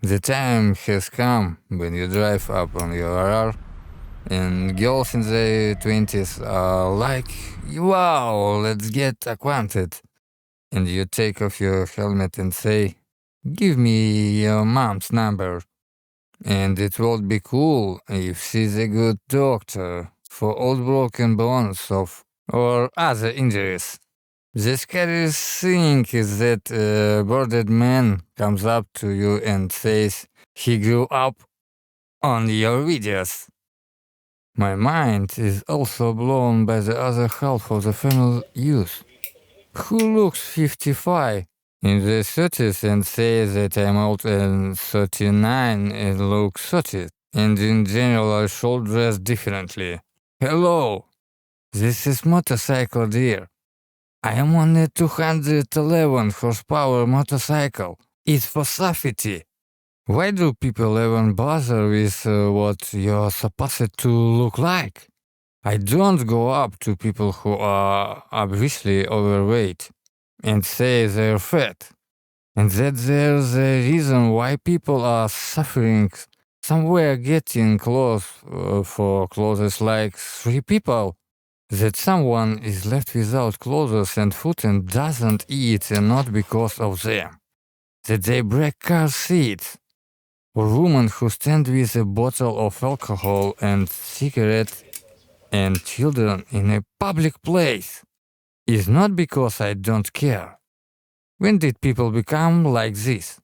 The time has come when you drive up on your RR and girls in their 20s are like, wow, let's get acquainted. And you take off your helmet and say, give me your mom's number. And it would be cool if she's a good doctor for old broken bones or other injuries. The scariest thing is that a bearded man comes up to you and says he grew up on your videos. My mind is also blown by the other half of the family youth, who looks 55 in their 30s and says that I'm old and 39 and look 30, and in general I should dress differently. Hello, this is Motorcycle Dear. I am on a 211 horsepower motorcycle. It's for safety. Why do people even bother with what you're supposed to look like? I don't go up to people who are obviously overweight and say they're fat, and that there's a reason why people are suffering somewhere getting clothes for clothes like 3 people. That someone is left without clothes and food and doesn't eat and not because of them. That they break car seats. Or women who stand with a bottle of alcohol and cigarette and children in a public place. Is not because I don't care. When did people become like this?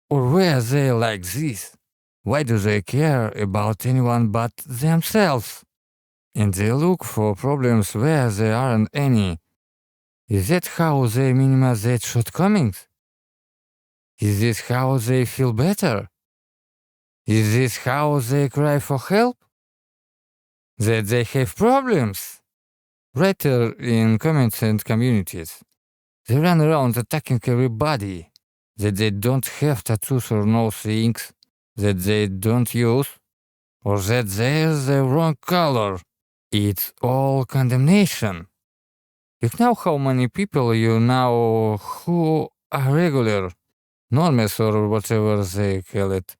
Or were they like this? Why do they care about anyone but themselves? And they look for problems where there aren't any. Is that how they minimize their shortcomings? Is this how they feel better? Is this how they cry for help? That they have problems? Writer in comments and communities. They run around attacking everybody. That they don't have tattoos or nose rings. That they don't use. Or that they're the wrong color. It's all condemnation. You know how many people you know who are regular, normies or whatever they call it,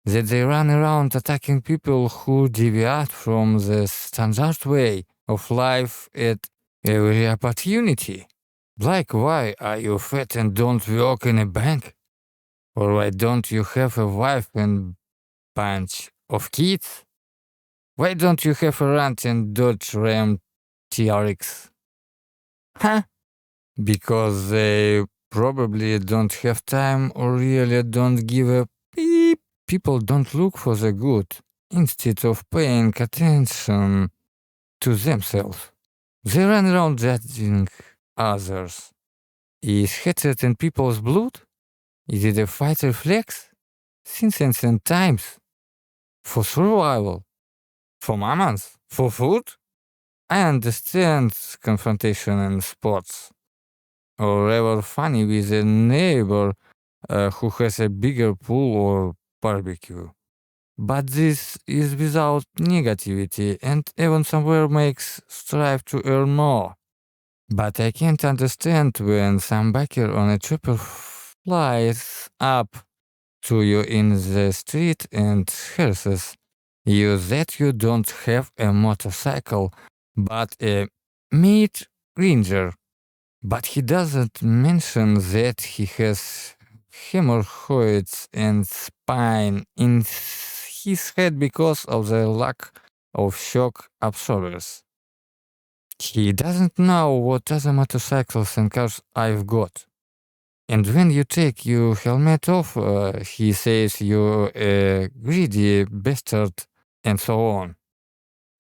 that they run around attacking people who deviate from the standard way of life at every opportunity. Like, why are you fat and don't work in a bank? Or why don't you have a wife and bunch of kids? Why don't you have a rant and Dodge Ram TRX? Huh? Because they probably don't have time or really don't give a beep. People don't look for the good instead of paying attention to themselves. They run around judging others. Is hatred in people's blood? Is it a fight reflex? Since ancient times. For survival? For mammals? For food? I understand confrontation in sports. Or ever funny with a neighbor who has a bigger pool or barbecue. But this is without negativity and even somewhere makes strive to earn more. But I can't understand when some biker on a chopper flies up to you in the street and harasses you that you don't have a motorcycle but a meat ranger. But he doesn't mention that he has hemorrhoids and spine in his head because of the lack of shock absorbers. He doesn't know what other motorcycles and cars I've got. And when you take your helmet off, he says you're a greedy bastard and so on.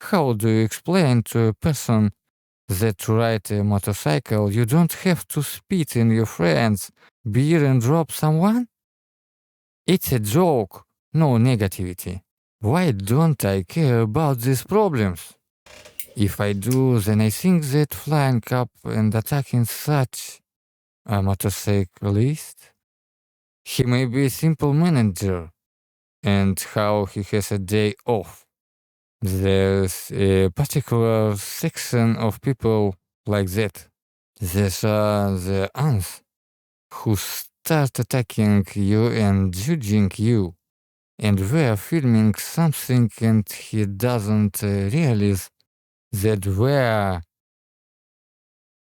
How do you explain to a person that to ride a motorcycle you don't have to spit in your friends' beer and drop someone? It's a joke, no negativity. Why don't I care about these problems? If I do, then I think that flying up and attacking such a motorcyclist, he may be a simple manager, and how he has a day off. There's a particular section of people like that. These are the ants who start attacking you and judging you. And we're filming something and he doesn't realize that we're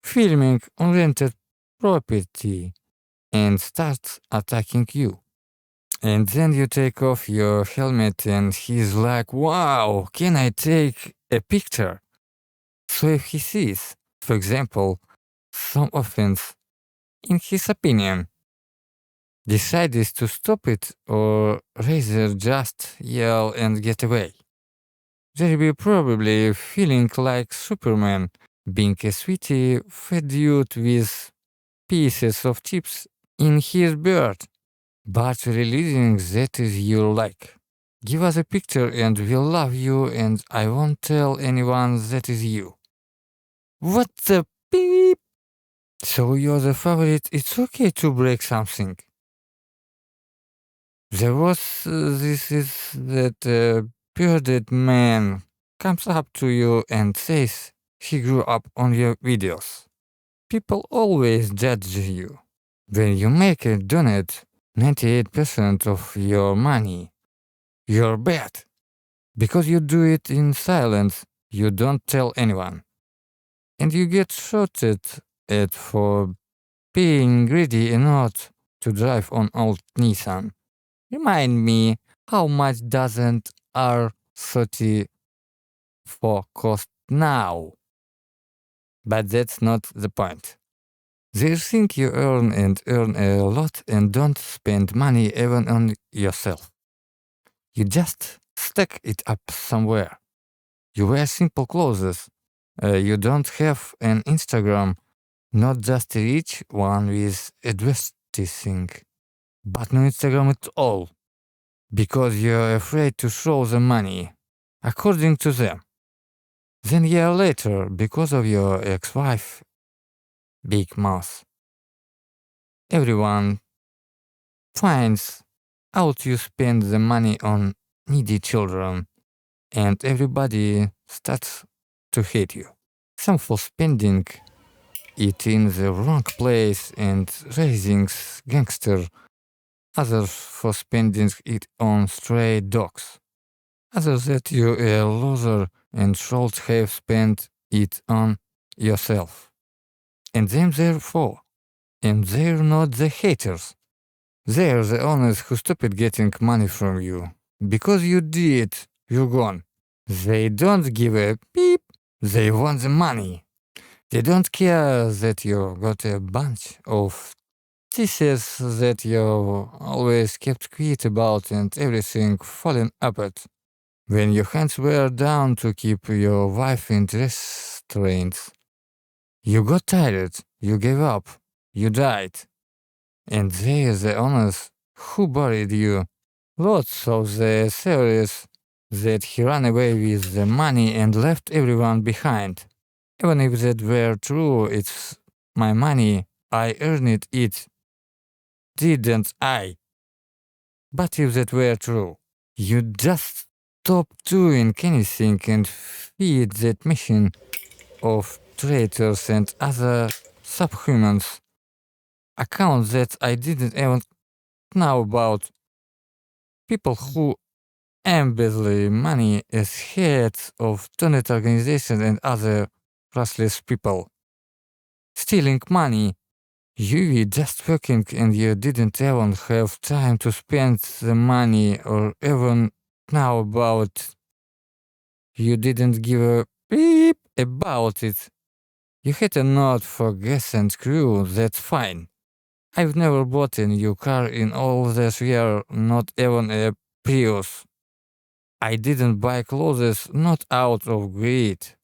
filming unrented property and starts attacking you. And then you take off your helmet and he's like, wow, can I take a picture? So if he sees, for example, some offense, in his opinion, decides to stop it or rather just yell and get away. They'll be probably feeling like Superman, being a sweetie fed dude with pieces of chips in his beard, but releasing that is you like. Give us a picture and we'll love you and I won't tell anyone that is you. What the beep? So you're the favorite, it's okay to break something. There was this is that bearded man comes up to you and says he grew up on your videos. People always judge you. When you make a donate 98% of your money, you're bad. Because you do it in silence, you don't tell anyone. And you get shouted at for being greedy enough to drive on old Nissan. Remind me, how much doesn't R34 cost now? But that's not the point. They think you earn and earn a lot and don't spend money even on yourself. You just stack it up somewhere. You wear simple clothes. You don't have an Instagram, not just a rich one with advertising, but no Instagram at all. Because you're afraid to show the money, according to them. Then a year later, because of your ex-wife, big mouth, everyone finds out you spend the money on needy children, and everybody starts to hate you. Some for spending it in the wrong place and raising gangster, others for spending it on stray dogs. Others that you're a loser and should have spent it on yourself. And them therefore. And they're not the haters. They're the owners who stopped getting money from you. Because you did, you're gone. They don't give a beep. They want the money. They don't care that you got a bunch of theses that you always kept quiet about and everything falling apart. When your hands were down to keep your wife in restraints, you got tired, you gave up, you died. And they're the owners who buried you. Lots of the theories that he ran away with the money and left everyone behind. Even if that were true, it's my money, I earned it, didn't I? But if that were true, you just stop doing anything and feed that machine of traitors and other subhumans. Accounts that I didn't even know about. People who embezzle money as heads of donate organizations and other restless people. Stealing money. You were just working and you didn't even have time to spend the money or even know about. You didn't give a beep about it. You had a note for gas and crew, that's fine. I've never bought a new car in all this year, not even a Prius. I didn't buy clothes not out of greed.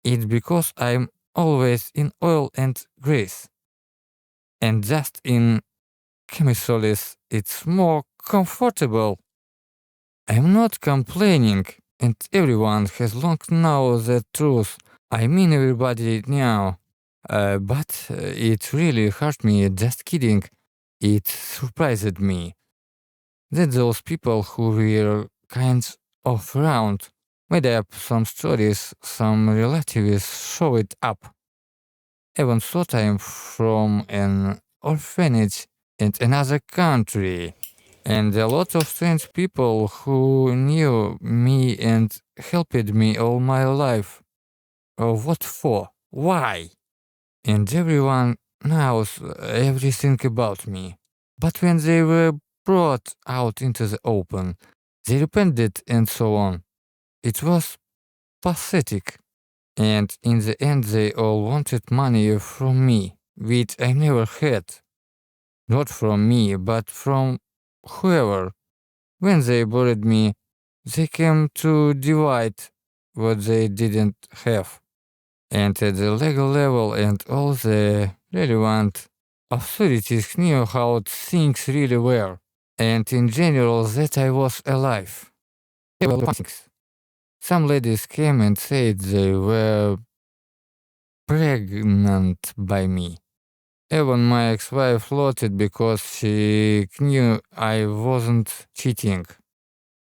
It's because I'm always in oil and grease. And just in chemicals, it's more comfortable. I'm not complaining, and everyone has long known the truth. I mean everybody now. But it really hurt me, just kidding. It surprised me that those people who were kind of around made up some stories, some relatives show it up. Even thought I'm from an orphanage and another country, and a lot of strange people who knew me and helped me all my life. What for? Why? And everyone knows everything about me. But when they were brought out into the open, they repented and so on. It was pathetic. And in the end, they all wanted money from me, which I never had. Not from me, but from whoever. When they buried me, they came to divide what they didn't have. And at the legal level and all the relevant authorities knew how things really were. And in general, that I was alive. Some ladies came and said they were pregnant by me. Even my ex-wife floated because she knew I wasn't cheating,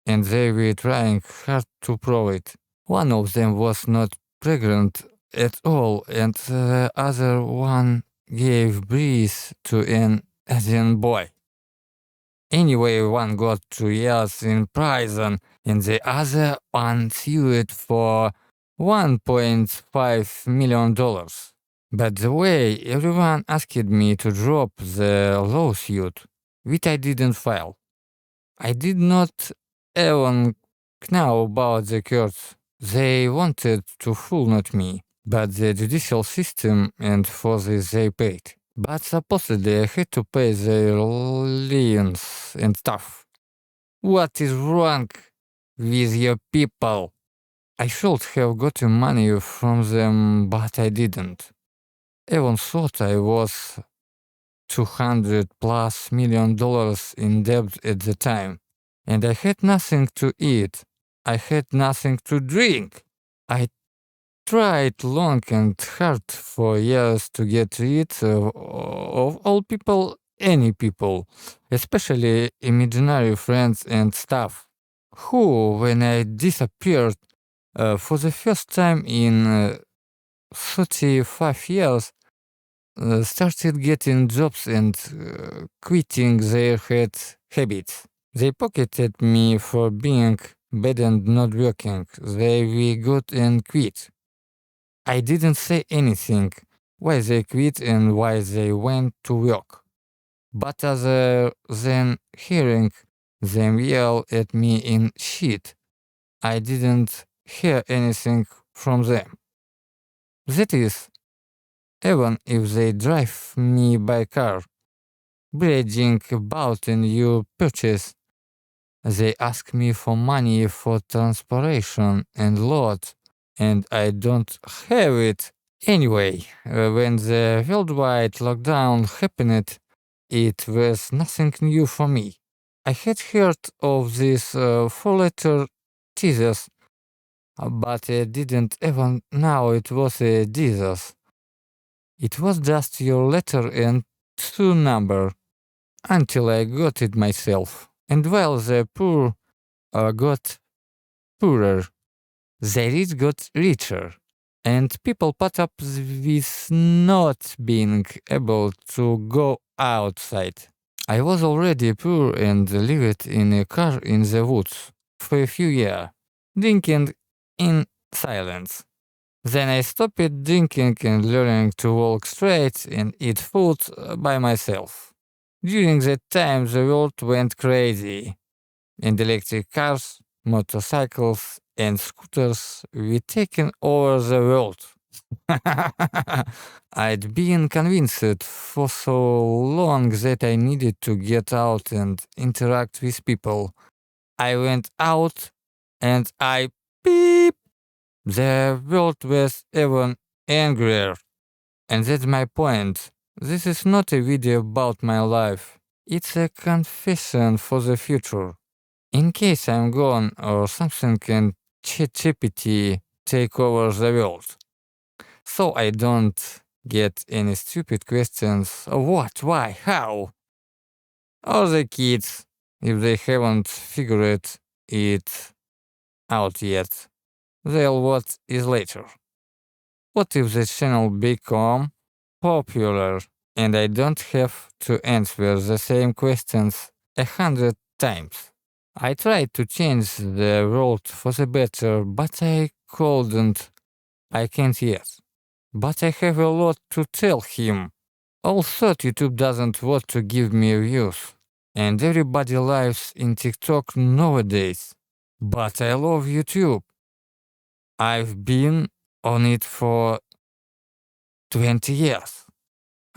and they were trying hard to prove it. One of them was not pregnant at all, and the other one gave birth to an Asian boy. Anyway, one got 2 years in prison, and the other one sued for $1.5 million. By the way, everyone asked me to drop the lawsuit, which I didn't file. I did not even know about the courts. They wanted to fool not me, but the judicial system, and for this they paid. But supposedly I had to pay their liens and stuff. What is wrong with your people? I should have gotten money from them, but I didn't. Even thought I was $200+ million in debt at the time, and I had nothing to eat. I had nothing to drink. I tried long and hard for years to get rid of all people, any people, especially imaginary friends and stuff, who, when I disappeared for the first time in 35 years, started getting jobs and quitting their bad habits. They pocketed me for being bad and not working. They were good and quit. I didn't say anything why they quit and why they went to work. But other than hearing them yell at me in shit, I didn't hear anything from them. That is, even if they drive me by car, bragging about a new purchase, they ask me for money for transportation and load, and I don't have it. Anyway, when the worldwide lockdown happened, it was nothing new for me. I had heard of this 4-letter Jesus, but I didn't even know it was a Jesus. It was just your letter and 2 number, until I got it myself. And while the poor got poorer, the rich got richer, and people put up with not being able to go outside. I was already poor and lived in a car in the woods for a few years, drinking in silence. Then I stopped drinking and learning to walk straight and eat food by myself. During that time, the world went crazy, and electric cars, motorcycles, and scooters were taking over the world. I'd been convinced for so long that I needed to get out and interact with people. I went out and I beep. The world was even angrier. And that's my point. This is not a video about my life. It's a confession for the future. In case I'm gone or something can ChatGPT take over the world. So I don't get any stupid questions of what, why, how. Or the kids, if they haven't figured it out yet, they'll what is later. What if the channel become popular and I don't have to answer the same questions 100 times. I tried to change the world for the better, but I couldn't. I can't yet. But I have a lot to tell him. Also, YouTube doesn't want to give me views, and everybody lives in TikTok nowadays. But I love YouTube. I've been on it for 20 years.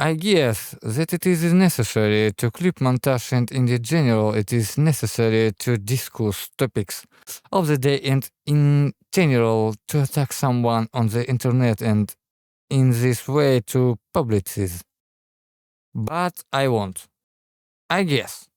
I guess that it is necessary to clip montage, and in the general it is necessary to discuss topics of the day and in general to attack someone on the internet and in this way to publicize. But I won't. I guess.